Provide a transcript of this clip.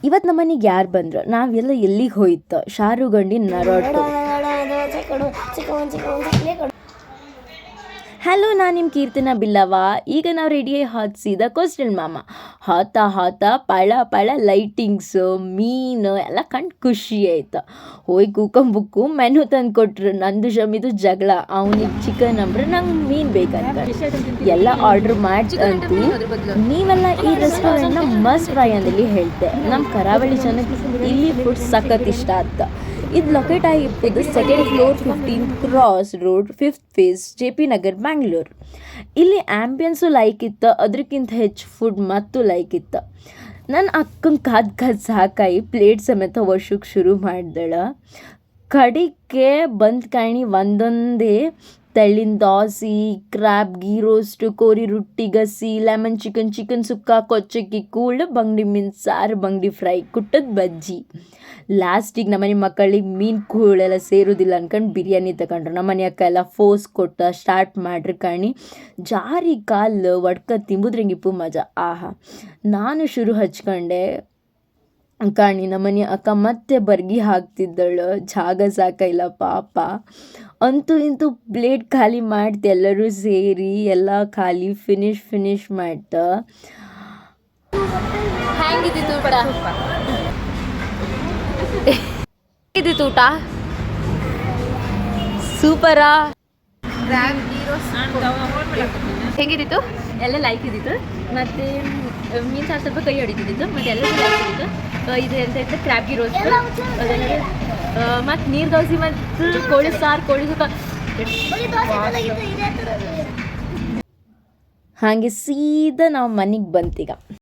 ಇವತ್ತು ನಮ್ಮ ಮನೆಗೆ ಯಾರು ಬಂದ್ರು, ನಾವೆಲ್ಲ ಎಲ್ಲಿಗೆ ಹೋಯ್ತು, ಶಾರುಗಂಡಿ ನರೋಟು. ಹಲೋ, ನಾನು ನಿಮ್ಮ ಕೀರ್ತನ ಬಿಲ್ಲವ. ಈಗ ನಾವು ರೆಡಿಯಾಗಿ ಹತ್ತಿಸಿದ ಕೋಸ್ಟಲ್ ಮಾಮ. ಹಾತ ಪಳ ಲೈಟಿಂಗ್ಸು, ಮೀನು ಎಲ್ಲ ಕಂಡು ಖುಷಿ ಆಯ್ತು. ಹೋಯ್ ಕೂಕೊಂಬುಕ್ಕು ಮೆನು ತಂದು ಕೊಟ್ರು. ನಂದು ಶಮಿದು ಜಗಳ, ಅವನಿಗೆ ಚಿಕನ್ ಅಂದ್ರೆ ನಂಗೆ ಮೀನು ಬೇಕಂತ ಎಲ್ಲ ಆರ್ಡ್ರ್ ಮಾಡ್ತಂತು. ನೀವೆಲ್ಲ ಈ ರೆಸ್ಟೋರೆಂಟ್ನ ಮಸ್ಟ್ ಟ್ರೈ ಅಂದೇಳಿ ಹೇಳ್ತೆ. ನಮ್ಮ ಕರಾವಳಿ ಜನಕ್ಕೆ ಇಲ್ಲಿ ಫುಡ್ ಸಖತ್ ಇಷ್ಟ ಆಯ್ತು. ಇದು ಲೊಕೇಟ್ ಆಗಿರ್ತದೆ 2nd floor 15th cross road 5th phase JP Nagar Bangalore. ಇಲ್ಲಿ ಆ್ಯಂಬಿಯನ್ಸು ಲೈಕ್ ಇತ್ತು, ಅದಕ್ಕಿಂತ ಹೆಚ್ಚು ಫುಡ್ ಮತ್ತು ಲೈಕ್ ಇತ್ತು. ನನ್ನ ಅಕ್ಕಂಗೆ ಕಾದು ಸಾಕಾಯಿ ಪ್ಲೇಟ್ ಸಮೇತ ವರ್ಷಕ್ಕೆ ಶುರು ಮಾಡ್ದಳ. ಕಡಿಗೆ ಬಂದು ಕಾಣಿ ಒಂದೊಂದೇ ತೆಳ್ಳಿನ ದೋಸೆ, ಕ್ರ್ಯಾಬ್, ಗೀ ರೋಸ್ಟು, ಕೋರಿ ರೊಟ್ಟಿ, ಗಸಿ, ಲೆಮನ್ ಚಿಕನ್ ಸುಕ್ಕ, ಕೊಚ್ಚಕ್ಕಿ ಕೂಳು, ಬಂಗಡಿ ಮೀನು ಸಾರು, ಬಂಗಡಿ ಫ್ರೈ, ಕುಟ್ಟದ ಬಜ್ಜಿ. ಲಾಸ್ಟಿಗೆ ನಮ್ಮನೆ ಮಕ್ಕಳಿಗೆ ಮೀನು ಕೂಳೆಲ್ಲ ಸೇರೋದಿಲ್ಲ ಅನ್ಕೊಂಡು ಬಿರಿಯಾನಿ ತಗೊಂಡ್ರು. ನಮ್ಮನೆ ಅಕ್ಕ ಎಲ್ಲ ಫೋರ್ಸ್ ಕೊಟ್ಟು ಸ್ಟಾರ್ಟ್ ಮಾಡ್ರಿ ಕಾಣಿ. ಜಾರಿ ಕಾಲು ಒಡ್ಕ ತಿಂಬುದ್ರಂಗಿಪ್ಪು ಮಜಾ. ಆಹಾ, ನಾನು ಶುರು ಹಚ್ಕೊಂಡೆ ಕಾಣಿ. ನಮ್ಮನೆ ಅಕ್ಕ ಮತ್ತೆ ಬರ್ಗಿ ಹಾಕ್ತಿದ್ದಳು, ಜಾಗ ಸಾಕೈಲ್ಲ ಪಾಪ. ಅಂತೂ ಇಂತೂ ಪ್ಲೇಟ್ ಖಾಲಿ ಮಾಡ್ತು, ಎಲ್ಲರೂ ಸೇರಿ ಎಲ್ಲ ಖಾಲಿ ಫಿನಿಶ್ ಮಾಡ್ತು. ಹೆಂಗಿದ್ದಿತ್ತು ಊಟ? ಹೇಗಿದ್ದಿತ್ತು ಊಟ? ಸೂಪರಾ? ಹೆಂಗಿದ್ದಿತ್ತು? ಎಲ್ಲ ಲೈಕ್ ಇದ್ದಿತ್ತು. ಮತ್ತು ಮೀನು ಸಾರು ಸ್ವಲ್ಪ ಕೈ ಹೊಡಿತಿದ್ದಿತ್ತು, ಮತ್ತು ಎಲ್ಲ ಲೈಕ್ ಇದ್ದಿತ್ತು. ಇದು ಎಂತ ಇತ್ತು, ಕ್ರ್ಯಾಬ್ ಗೀ ರೋಸ್ಟ್, ಅದೆಲ್ಲ ಮತ್ತು ನೀರು ದೋಸೆ ಮತ್ತು ಕೋಳಿ ಸಾರು, ಕೋಳಿ ಸುಕ್ಕ. ಹಾಗೆ ಸೀದಾ ನಾವು ಮನೆಗೆ ಬಂತೀಗ.